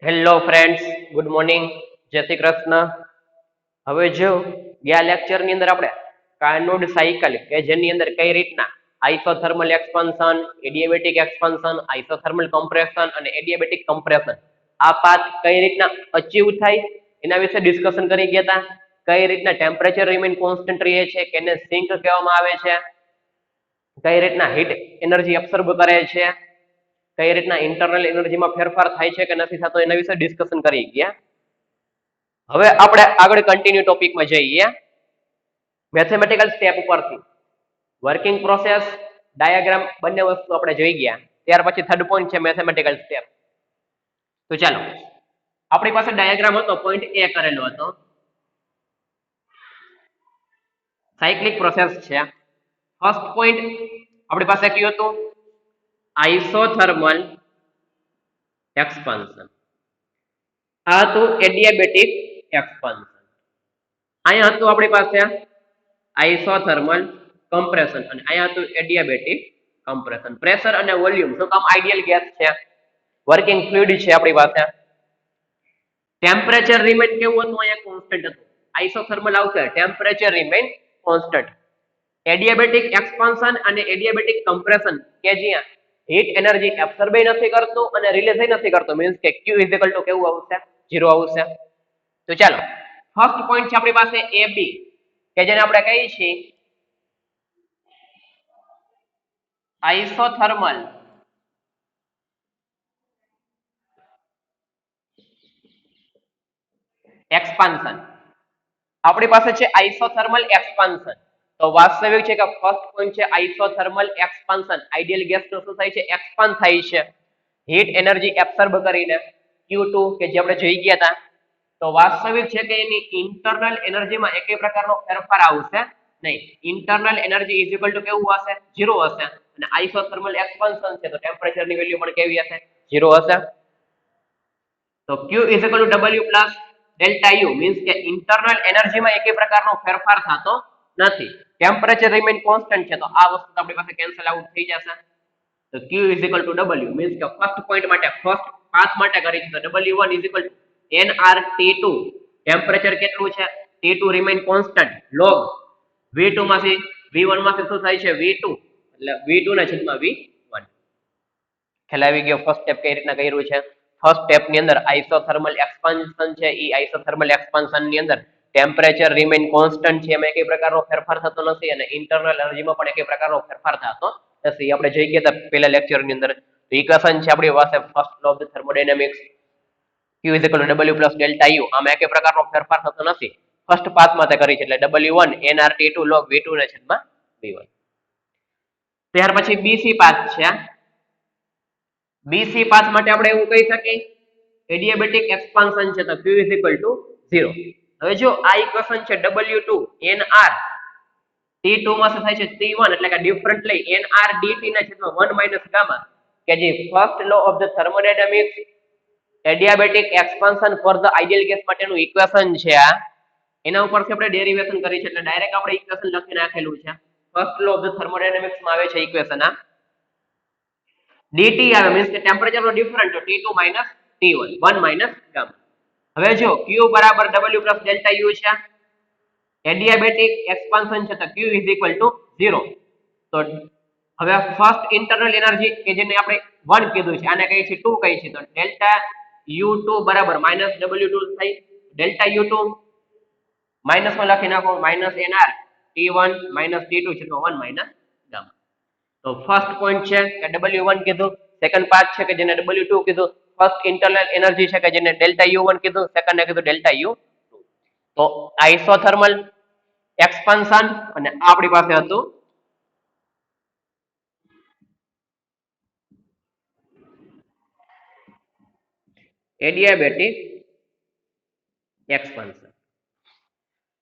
Hello friends, good morning, જય શ્રી કૃષ્ણ. હવે જો ગયા લેક્ચરની અંદર આપણે કાર્નોટ સાયકલ કે જેની અંદર કઈ રીતના isothermal expansion, adiabatic expansion, isothermal compression અને એડિયાબેટિક કમ્પ્રેશન આ પાથ કઈ રીતના અચીવ થાય એના વિશે ડિસ્કશન કરી ગયા હતા. કઈ રીતના ટેમ્પરેચર રિમેન કોન્સ્ટન્ટ રહે છે, કેને સિંક કહેવામાં આવે છે, કઈ રીતના હીટ એનર્જી એબ્સોર્બ કરે છે, કઈ રીતના ઇન્ટરનલ એનર્જીમાં ફેરફાર થાય છે કે નથી થતો એના વિશે ડિસ્કશન કરી ગયા. હવે આપણે આગળ કન્ટિન્યુ ટોપિકમાં જઈએ. મેથેમેટિકલ સ્ટેપ ઉપરથી વર્કિંગ પ્રોસેસ, ડાયાગ્રામ બંને વસ્તુ આપણે જોઈ ગયા. ત્યાર પછી થર્ડ પોઈન્ટ છે મેથેમેટિકલ સ્ટેપ. તો ચાલો, આપણી પાસે ડાયાગ્રામ હતો, પોઈન્ટ એ કરેલો હતો. સાયક્લિક પ્રોસેસ છે. ફર્સ્ટ પોઈન્ટ આપણી પાસે કયું હતું? Isothermal expansion. આ હતું એડિયાબેટિક એક્સપાન્શન. અહીંયા હતું આપણી પાસે આઇસોથર્મલ કમ્પ્રેશન અને અહીંયા હતું એડિયાબેટિક કમ્પ્રેશન. પ્રેશર અને વોલ્યુમ શું કામ? આઇડિયલ ગેસ છે, વર્કિંગ ફ્લુઇડ છે આપણી પાસે. ટેમ્પરેચર રિમેન કેવું હતું? અહીંયા કોન્સ્ટન્ટ હતું. આઇસોથર્મલ આવશે, temperature remain constant. Adiabatic expansion અને એડિયાબેટિક કમ્પ્રેશન કે જ્યાં હીટ એનર્જી એબ્સોર્બ નથી કરતું અને રિલીઝ નથી કરતું, મીન્સ કે Q ઇઝિકલ ટુ કેવું આવશે? 0 આવશે. તો ચાલો, ફર્સ્ટ પોઈન્ટ છે આપણી પાસે AB કે જેને આપણે કહીએ છીએ આઇસોથર્મલ એક્સપાન્શન. આપણી પાસે છે આઇસોથર્મલ એક્સપાન્શન. તો વાસ્તવિક છે કે ફર્સ્ટ પોઈન્ટ છે આઇસોથર્મલ એક્સપાન્શન. આઇડિયલ ગેસ નું શું થાય છે? એક્સપાન્ડ થાય છે હીટ એનર્જી એબ્સોર્બ કરીને Q2 કે જે આપણે જોઈ ગયા હતા. તો વાસ્તવિક છે કે એની ઇન્ટરનલ એનર્જીમાં એકે પ્રકારનો ફેરફાર આવશે નહીં. Internal energy is equal to કેવું હશે? 0 હશે. અને આઇસોથર્મલ એક્સપાન્શન છે તો ટેમ્પરેચરની વેલ્યુ પણ કેવી હશે? 0 હશે. તો Q is equal to W plus delta U means કે ઇન્ટરનલ એનર્જીમાં એકે પ્રકારનો ફેરફાર થતો નથી. ટેમ્પરેચર રિમેન કોન્સ્ટન્ટ છે તો આ વસ્તુ આપણી પાસે કેન્સલ આઉટ થઈ જશે. તો Q is equal to W means કે ફર્સ્ટ પોઈન્ટ માટે, ફર્સ્ટ પાથ માટે કરી છે તો W1 is equal to nRT2. Temperature કેટલું છે? T2 remain constant log V2 માંથી V1 માંથી શું થાય છે? V2 એટલે V2 ના છેદમાં V1. ખ્યાલ આવી ગયો ફર્સ્ટ સ્ટેપ કઈ રીતના કર્યું છે? ફર્સ્ટ સ્ટેપ ની અંદર આઇસોથર્મલ એક્સપાન્શન છે. ઈ આઇસોથર્મલ એક્સપાન્શન ની અંદર ટેમ્પરેચર રિમેન કોન્સ્ટન્ટ છે, એમાં એક પ્રકારનો ફેરફાર થતો નથી અને ઇન્ટરનલ એનર્જીમાં પણ એક પ્રકારનો ફેરફાર થતો નથી. આપણે જોઈ ગયા હતા પહેલા લેક્ચર ની અંદર. તો ઇક્વેશન છે આપણી પાસે first law of thermodynamics Q is equal to W plus delta U. આમાં એક પ્રકારનો ફેરફાર થતો નથી. ફર્સ્ટ પાથમાં તે કરી છે એટલે W1 nRT2 log V2 ના છેદમાં V1. ત્યાર પછી BC પાથ છે. BC પાથ માટે આપણે એવું કહી શકીએ એડિયાબેટિક એક્સપાન્શન છે તો Q is equal to 0. હવે જો આ ઇક્વેશન છે W2 nR T2 માં શું થાય છે? T1 એટલે કે ડિફરન્ટલી nR dt ના છેદમાં 1 માઈનસ ગામા કે જે first law of the thermodynamics adiabatic expansion for the ideal gas માટેનું ઇક્વેશન છે. આ એના ઉપરથી આપણે ડેરિવેશન કરી છે એટલે ડાયરેક્ટ આપણે ઇક્વેશન લખી નાખેલું છે. First law of the thermodynamics માં આવે છે ઇક્વેશન આ dt આવે મીન્સ કે ટેમ્પરેચર નો ડિફરન્ટ તો T2 minus T1 1 minus gamma. હવે જો Q બરાબર W પ્લસ ડેલ્ટા U છે. એડિયાબેટિક એક્સપાન્શન છે તો Q ઇઝ ઇક્વલ ટુ 0. તો હવે ફર્સ્ટ ઇન્ટરનલ એનર્જી કે જેને આપણે 1 કીધું છે આને કહીએ છીએ 2 કહીએ છીએ તો ડેલ્ટા U2 બરાબર માઈનસ W2 થઈ. ડેલ્ટા U2 માઈનસ માં લખી નાખો minus NR T1 minus T2 છે તો 1 માઈનસ ગામા. તો ફર્સ્ટ પોઈન્ટ છે કે W1 કીધું, સેકન્ડ પાર્ટ છે કે જેને W2 કીધું, ફર્સ્ટ ઇન્ટરનલ એનર્જી છે કે જેને ડેલ્ટા U1 કીધું, સેકન્ડ ને કીધું ડેલ્ટા U2. તો આઇસોથર્મલ એક્સપાન્શન અને આપણી પાસે હતું એડિયાબેટિક એક્સપાન્શન.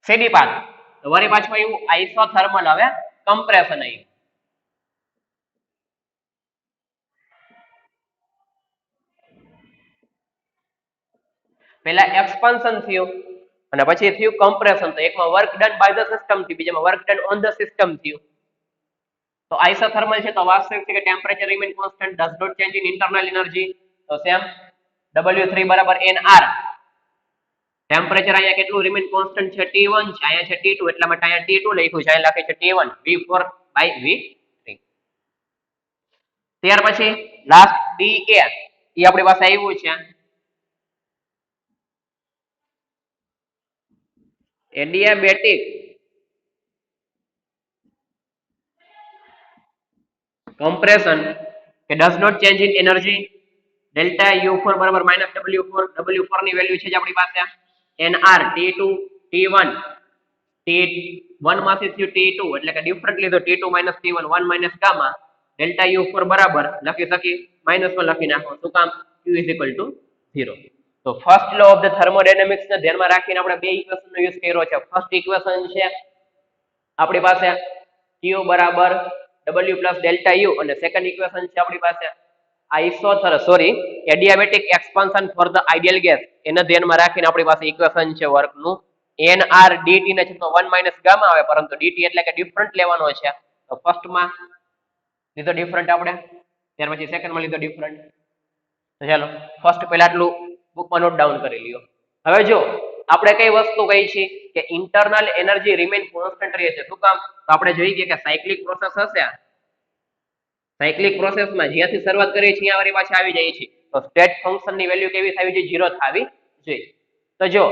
સેડી પાથ તો વળી પાછું આવ્યું આઇસોથર્મલ, હવે કમ્પ્રેશન આવ્યું. પહેલા એક્સપાન્શન થયું અને પછી થયું કમ્પ્રેશન. તો એકમાં work done by the system થી, બીજામાં work done on the system થયું. તો આઇસોથર્મલ છે તો વાસ્તવિક છે કે temperature remain constant, does not change in internal energy. તો સેમ W3 બરાબર NR. ટેમ્પરેચર અહીંયા કેટલું રિમેન કોન્સ્ટન્ટ છે T1 છે, અહીંયા છે T2, એટલા માટે અહીંયા T2 લખ્યું છે, અહીંયા લખે છે T1 V4 by V3. ત્યાર પછી લાસ્ટ DA એ આપણી પાસે આવ્યું છે એડિયાબેટિક compression કે does not change in energy delta U4 બરાબર -W4. W4 ની વેલ્યુ છે જે આપણી પાસે NR T2 T1 T1 માંથી થયું T2 એટલે કે ડિફરન્ટ લીધો T2 T1 1 minus gamma delta U4 બરાબર લખી શકી -1 લખી નાખો. શું કામ? Q = 0. તો first law of the thermodynamics ને ધ્યાનમાં રાખીને આપણે બે ઇક્વેશન નો યુઝ કર્યો છે. ફર્સ્ટ ઇક્વેશન છે આપણી પાસે Q બરાબર W plus delta U અને સેકન્ડ ઇક્વેશન છે આપણી પાસે adiabatic expansion for the ideal gas. એને ધ્યાનમાં રાખીને આપણી પાસે ઇક્વેશન છે વર્કનું NR DT ને છે તો 1 માઇનસ ગામા આવે, પરંતુ DT એટલે કે ડિફરન્ટ લેવાનો છે. તો ફર્સ્ટ માં લીધો ડિફરન્ટ આપણે, ત્યાર પછી સેકન્ડ માં લીધો ડિફરન્ટ. તો ચાલો ફર્સ્ટ પહેલા આટલું બુકમાં નોટ ડાઉન કરી લ્યો. હવે જો આપણે કઈ વસ્તુ કહી છે કે ઇન્ટરનલ એનર્જી રિમેન કોન્સ્ટન્ટ રહે છે. શું કામ? તો આપણે જોઈએ કે સાયક્લિક પ્રોસેસ હશે, સાયક્લિક પ્રોસેસમાં જ્યાંથી શરૂઆત કરીએ છીએ ત્યાં પાછા આવી જાય છે. તો સ્ટેટ ફંક્શનની વેલ્યુ કેવી થવી જોઈએ? 0 થવી જોઈએ. તો જો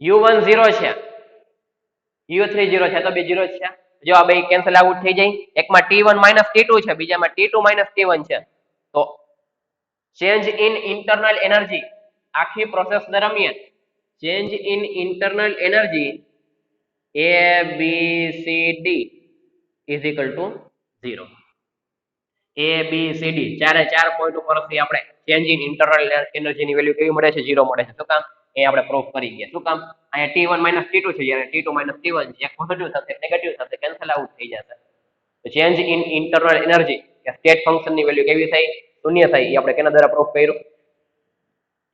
U1 0 છે, U3 0 છે, તો બે 0 છે. જો આ બે કેન્સલ આઉટ થઈ જાય. એકમાં T1 T2 છે, બીજામાં T2 T1 છે. તો ચેન્જ ઇન ઇન્ટરનલ એનર્જી આખી પ્રોસેસ દરમિયાન change in internal energy ABCD is equal to 0. ABCD ચારે ચાર પોઈન્ટ ઉપરથી આપણે ચેન્જ ઇન ઇન્ટરનલ એનર્જીની વેલ્યુ કેવી મળે છે? 0 મળે છે. શું કામ? એ આપણે પ્રૂફ કરી ગયા. શું કામ? અહીંયા T1 T2 છે, જ્યારે T2 T1 છે, એક પોઝિટિવ થશે, એક નેગેટિવ થશે, કેન્સલ આઉટ થઈ જશે. તો ચેન્જ ઇન ઇન્ટરનલ એનર્જી કે સ્ટેટ ફંક્શનની વેલ્યુ કેવી થઈ? શૂન્ય થઈ. એ આપણે કેના દ્વારા પ્રૂફ કર્યું?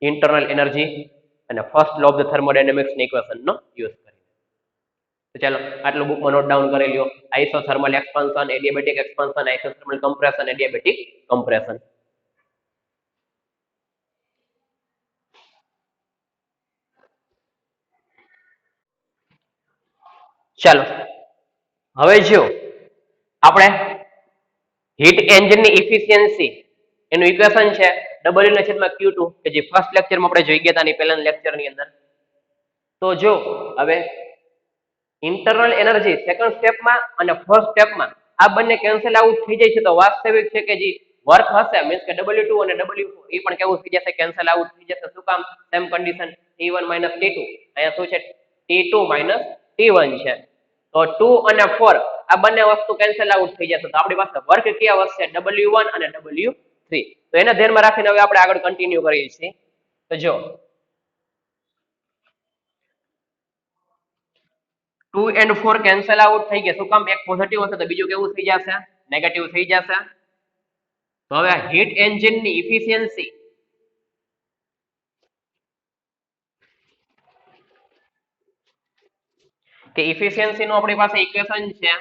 ઇન્ટરનલ એનર્જી અને first law of the thermodynamics ની ઇક્વેશન નો યુઝ કરી. તો ચાલો આટલું બુકમાં નોટ ડાઉન કરી લ્યો. Isothermal expansion, adiabatic expansion, isothermal compression, adiabatic compression. ચાલો હવે જો આપણે હીટ એન્જિનની ઇફિશિયન્સી એનું ઇક્વેશન છે W/Q2 કે જે ફર્સ્ટ લેક્ચરમાં આપણે જોઈ ગયા હતા ની પહેલાના લેક્ચરની અંદર. તો જો હવે ઇન્ટરનલ એનર્જી સેકન્ડ સ્ટેપમાં અને ફર્સ્ટ સ્ટેપમાં આ બંને કેન્સલ આઉટ થઈ જાય છે. તો વાસ્તવિક છે કે જે વર્ક હશે મીન્સ કે W2 અને W4 એ પણ કેવું થઈ જશે? કેન્સલ આઉટ થઈ જશે. શું કામ? Same condition T1 T2. અહીંયા શું છે? T2 T1 છે. તો 2 અને 4 આ બંને વસ્તુ કેન્સલ આઉટ થઈ જશે. તો આપણી પાસે વર્ક કયા વધશે? W1 અને W3. તો એને ધ્યાનમાં રાખીને હવે આપણે આગળ કન્ટિન્યુ કરીએ છીએ. તો જો 2 and 4 કેન્સલ આઉટ થઈ ગયા. શું કામ? એક પોઝિટિવ હશે તો બીજું કેવું થઈ જશે? નેગેટિવ થઈ જશે. તો હવે હીટ એન્જિનની ઇફિશિયન્સી કે ઇફિશિયન્સી નું આપણી પાસે ઇક્વેશન છે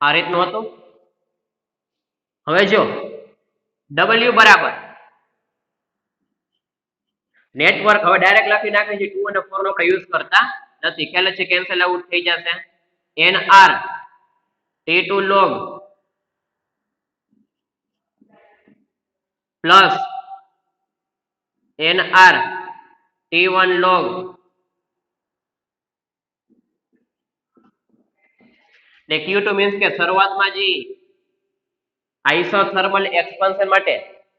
આ રીતનું હતું. હવે જો W બરાબર નેટવર્ક હવે ડાયરેક્ટ લખી નાખે છે. 2 અને 4 નો આપણે યુઝ કરતા નથી. ખ્યાલ છે કેન્સલ આઉટ થઈ જશે. NR T2 log plus NR T1 log ને Q2 મીન્સ કે શરૂઆતમાં જે આઇસોથર્મલ એક્સપાન્શન માટે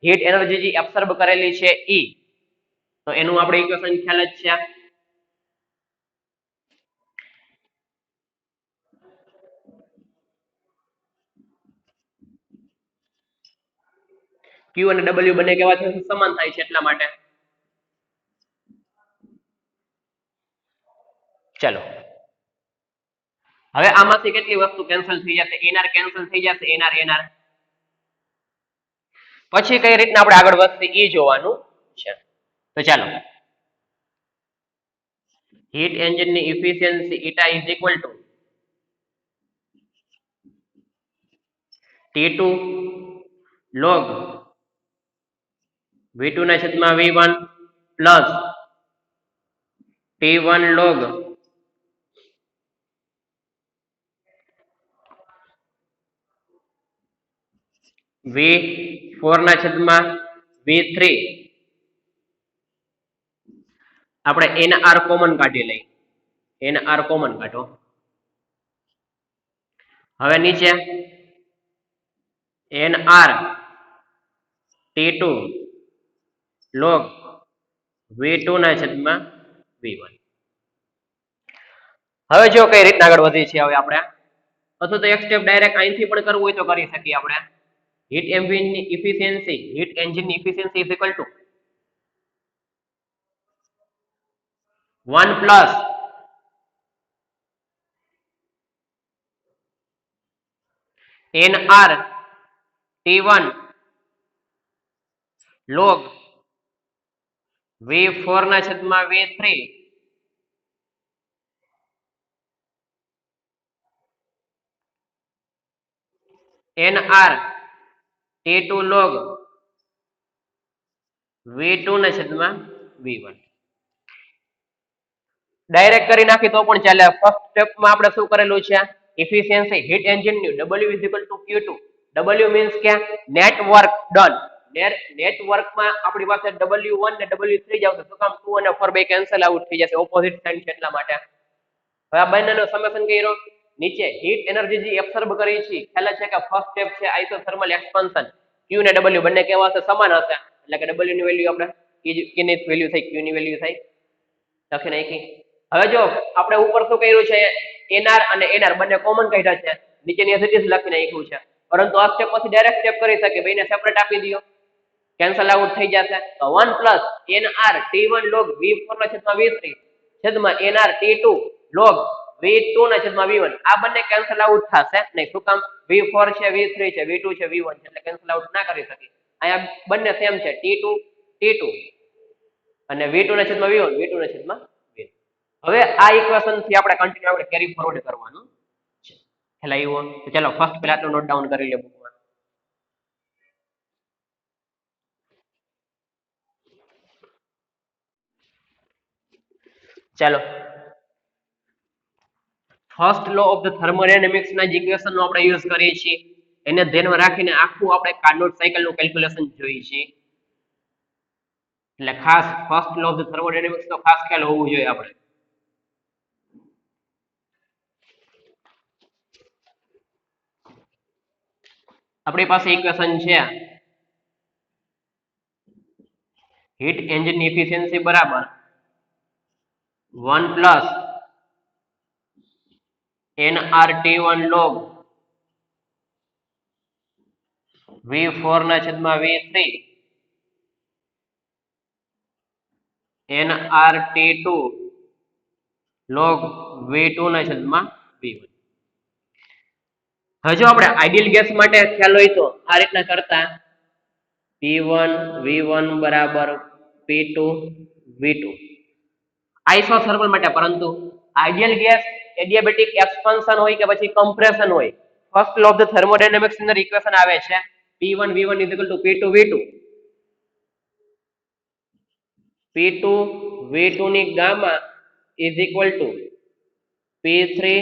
હીટ એનર્જી જે એબ્સોર્બ કરેલી છે E, તો એનું આપણે ઇક્વેશન ખ્યાલ જ છે. Q અને W બંને કેવા છે? સમાન થાય છે એટલા માટે. ચલો હવે આમાંથી કેટલી વસ્તુ કેન્સલ થઈ જશે? NR કેન્સલ થઈ જશે. NR પછી કઈ રીતના આપણે આગળ વધશે એ જોવાનું છે. તો ચાલો હીટ એન્જિનની efficiency eta is equal to T2 log V2 ના છેદમાં V1 plus T1 log V4 ના છેદમાં V3 આપણે NR કોમન કાઢી લઈ NR કોમન કાઢો હવે નીચે NR T2 log V2 ના છેદમાં V1 હવે જો કઈ રીતના આગળ વધી છે હવે આપણે અથવા તો એક સ્ટેપ ડાયરેક્ટ અહીંથી પણ કરવું હોય તો કરી શકીએ આપણે હીટ એન્જિન ની efficiency is equal to 1 plus NR T1 log V4 ના છેદમાં V3 NR T2 log V2 ના છેદમાં V1 ડાયરેક્ટ કરી નાખી તો પણ ચાલે ફર્સ્ટ સ્ટેપમાં આપણે શું કરેલું છે ઇફિશિયન્સી હીટ એન્જિન ની W Q2 W મીન્સ કે નેટ વર્ક ડન નેટ વર્કમાં આપણી પાસે W1 ને W3 જ આવશે તો કામ 2 અને 4 બે કેન્સલ આઉટ થઈ જશે ઓપોઝિટ સાઇન છે એટલા માટે હવે આ બંનેનો સમેશન કર્યો નીચે હીટ એનર્જી જે એબ્સોર્બ કરી છે ખ્યાલ છે કે ફર્સ્ટ સ્ટેપ છે આઇસોથર્મલ એક્સપાન્શન Q ને W બંને કેવા હશે સમાન હશે એટલે કે W ની વેલ્યુ આપણે Q ની વેલ્યુ થઈ Q ની વેલ્યુ થઈ લખી નાખી હવે જો આપણે ઉપર શું કર્યું છે NR અને NR બંને કોમન કાઢ્યા છે નીચેની એઝ ઇટ ઇઝ લખી નાખ્યું છે પરંતુ આ સ્ટેપ પછી ડાયરેક્ટ સ્ટેપ કરી શકે બેને સેપરેટ આપી દો કેન્સલ આઉટ થઈ જશે તો 1 plus NR T1 log V4 ના છેદમાં V3 છેદમાં NR T2 log V2 ના છેદમાં V1 આ બંને કેન્સલ આઉટ થશે નહીં શું કામ V4 છે V3 છે V2 છે V1 છે એટલે કેન્સલ આઉટ ના કરી શકે અહીંયા બંને સેમ છે T2 T2 અને V2 ના છેદમાં V1 V2 ના છેદમાં V1 હવે આ ઇક્વેશન થી આપણે કન્ટિન્યુ આપણે કેરી ફોરવર્ડ કરવાનું છે ખ્યાલ આવ્યો તો ચાલો ફર્સ્ટ પહેલા તો નોટ ડાઉન કરી લે બુકમાં ચાલો first law of the thermodynamics ના ઇક્વેશન નો આપણે યુઝ કરીએ છીએ એને ધ્યાનમાં રાખીને આખું આપણે કાર્નોટ સાયકલ નું કેલ્ક્યુલેશન જોઈએ છીએ એટલે ખાસ first law of the thermodynamics નો ખાસ ખ્યાલ હોવો જોઈએ આપણે આપણી પાસે ઇક્વેશન છે હીટ એન્જિન ની એફિશિયન્સી બરાબર 1 પ્લસ NRT1 log V4 ના છેદમાં V3 NRT2 log V2 ના છેદમાં V1 હવે જો આપણે આઇડિયલ ગેસ માટે ખ્યાલ હોય તો આ રીતના કરતા P1 V1 બરાબર P2 V2 આઇસોથર્મલ માટે પરંતુ આઇડિયલ ગેસ એડિયાબેટિક એક્સપાન્શન હોય કે પછી કમ્પ્રેશન હોય first law of the thermodynamics ની અંદર ઇક્વેશન આવે છે P1 V1 P2 V2 P2 V2 ની gamma is equal to P3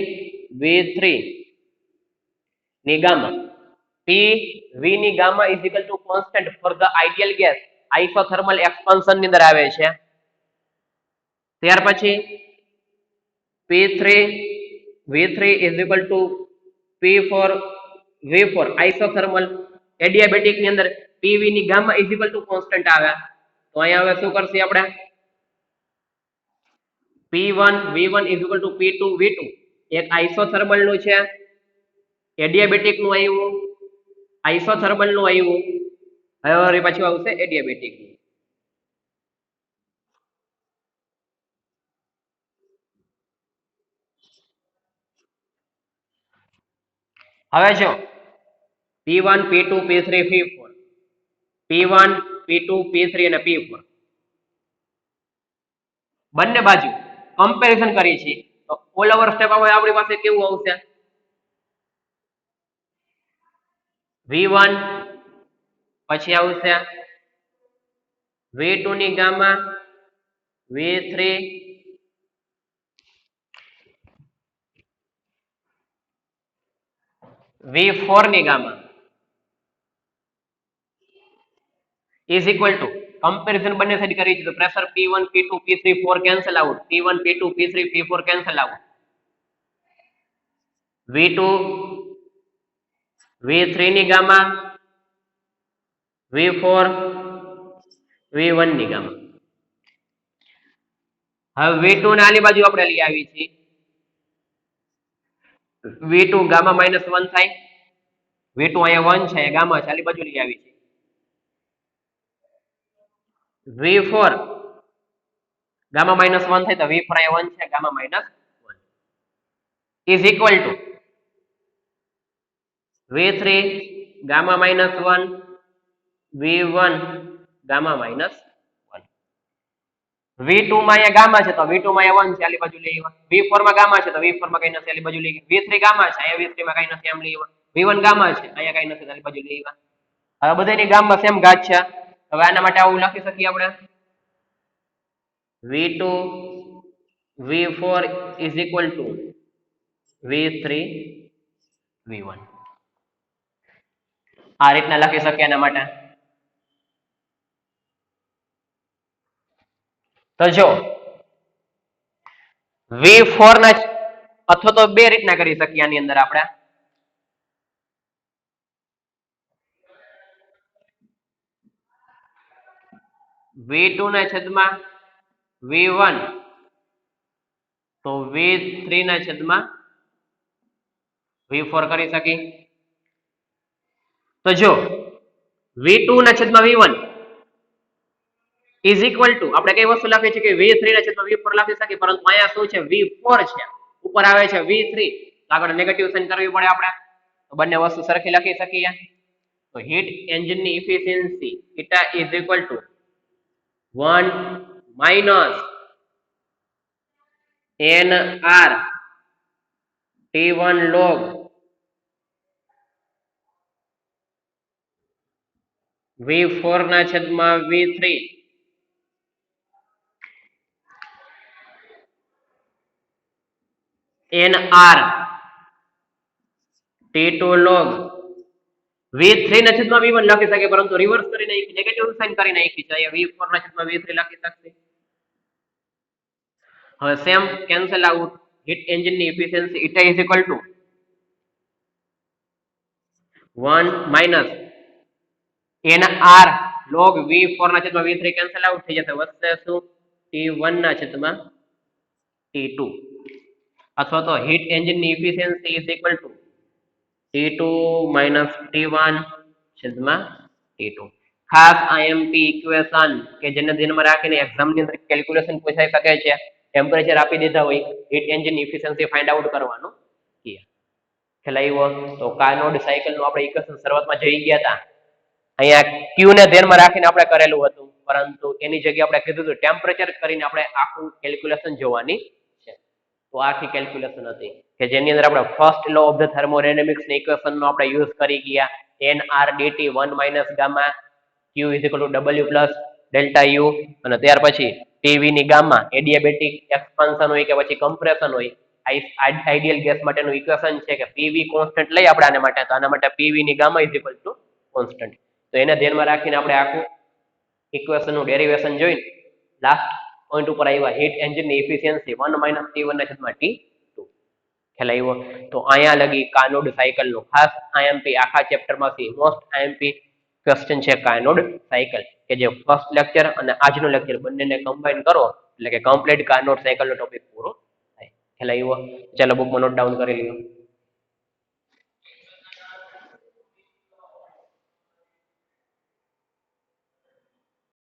V3 ની ગામા PV ની gamma is equal to constant for the ideal gas isothermal expansion ની અંદર આવે છે ત્યાર પછી P3 V3 is equal to P4 V4 isothermal adiabatic ની અંદર PV ની gamma is equal to constant આવે તો અહીંયા હવે શું કરશે આપણે P1 V1 is equal to P2 V2 એક isothermal નું છે adiabatic નું આવ્યું isothermal નું આવ્યું હવે પાછું આવશે adiabatic હવે જો P1 P2 P3 P4 P1 P2 P3 અને P4 બંને બાજુ કમ્પેરિઝન કરી છે તો ઓલ ઓવર સ્ટેપ હવે આપણી પાસે કેવું આવશે V1 પછી આવશે V2 ની ગામા V3 V4 ની gamma is equal to comparison બંને સાઈડ કરી છે તો pressure P1 P2 P3 4 cancel out P1 P2 P3 P4 cancel out V2 V3 ની ગામા V4 V1 ની ગામા હવે V2 ને આની બાજુ આપણે લઈ આવી છીએ V2 ગામા -1 થાય V2 અહીંયા 1 છે ગામા છે આની બાજુ લઈ આવી છે V4 ગામા -1 થાય તો V4 અહીંયા 1 છે gamma -1 is equal to V3 gamma -1 V1 gamma -1 V2 માં અહીંયા ગામા છે તો V2 માં અહીંયા 1 છે આલી બાજુ લઈ આવ્યા V4 માં ગામા છે તો V4 માં કઈ નથી આલી બાજુ લઈ ગયા V3 ગામા છે અહીંયા V3 માં કઈ નથી આમ લઈ આવ્યા V1 ગામા છે અહીંયા કઈ નથી આલી બાજુ લઈ આવ્યા હવે બધાની ગામમાં સેમ ઘાત છે હવે આના માટે આવું લખી શકીએ આપણે V2 V4 is equal to V3 V1 આ રીતના લખી શકીએ એના માટે તો જો V4 ના અથવા તો બે રીતના કરી શકીએ આની અંદર આપણે V2 ના છેદમાં V1 તો V3 ના છેદમાં V4 કરી શકી તો જો V2 ના છેદમાં V1 is equal to આપણે કઈ વસ્તુ લખી છે કે V3 ના છેદમાં V4 લખી શકીએ પરંતુ અહીંયા શું છે V4 છે ઉપર આવે છે V3 આગળ નેગેટિવ સાઇન કરવી પડે આપણે તો બંને વસ્તુ સરખી લખી શકીએ તો હીટ એન્જિન ની efficiency eta is equal to 1 minus NR T1 log V4 ના છેદમાં V3 NR T2 log V3 ના છેદમાં V1 લખી શકે પરંતુ રિવર્સ કરી નાખી નેગેટિવ સાઇન કરી નાખી છે અહીંયા V4 ના છેદમાં V3 લખી શકશે હવે same cancel out heat engine ની efficiency eta is equal to 1 minus NR log V4 ના છેદમાં V3 કેન્સલ આઉટ થઈ જશે વધશે શું T1 ના છેદમાં T2 અથવા તો હીટ એન્જિન ની efficiency is equal to T2 minus T1 છેદમાં T2 ખાસ IMP ઇક્વેશન કે જેને ધ્યાનમાં રાખીને એક્ઝામ ની અંદર કેલ્ક્યુલેશન પૂછાઈ શકે છે ટેમ્પરેચર આપી દીધા હોય હીટ એન્જિન ની એફિશિયન્સી ફાઇન્ડ આઉટ કરવાનું છે ખ્યાલ આવ્યો તો કાર્નોટ સાયકલ નું આપણે ઇક્વેશન શરૂઆતમાં જોઈ ગયા હતા અહીંયા Q ને ધ્યાનમાં રાખીને આપણે કરેલું હતું પરંતુ એની જગ્યાએ આપણે કીધું હતું ટેમ્પરેચર કરીને આપણે આખું કેલ્ક્યુલેશન જોવાની છે તો આખી કેલ્ક્યુલેશન હતી કે જેની અંદર આપણે first law of the thermodynamics ની ઇક્વેશન નો આપણે યુઝ કરી ગયા nr dt 1 minus gamma q is equal to w plus delta u અને ત્યાર પછી tv ની ગામા એડિયાબેટિક એક્સપાન્શન હોય કે પછી કમ્પ્રેશન હોય આઈડિયલ ગેસ માટેનું ઇક્વેશન છે કે pv કોન્સ્ટન્ટ લઈ આપણે આના માટે તો આના માટે pv ની gamma is equal to constant તો એને ધ્યાનમાં રાખીને આપણે આખું ઇક્વેશન નું ડેરિવેશન જોઈને લાસ્ટ પોઈન્ટ ઉપર આવ્યા હીટ એન્જિન ની એફિશિયન્સી 1 minus T1 ના છેદમાં T2 ખ્યાલ આવ્યો તો અહીંયા લગી કાર્નોટ સાયકલ નું ખાસ IMP આખા ચેપ્ટર માંથી મોસ્ટ IMP ક્વેશ્ચન છે કાર્નોટ સાયકલ કે જે ફર્સ્ટ લેક્ચર અને આજનું લેક્ચર બંનેને કમ્બાઈન કરો એટલે કે કમ્પ્લીટ કાર્નોટ સાયકલ નો ટોપિક પૂરો થાય ખ્યાલ આવ્યો ચાલો બુકમાં નોટ ડાઉન કરી લ્યો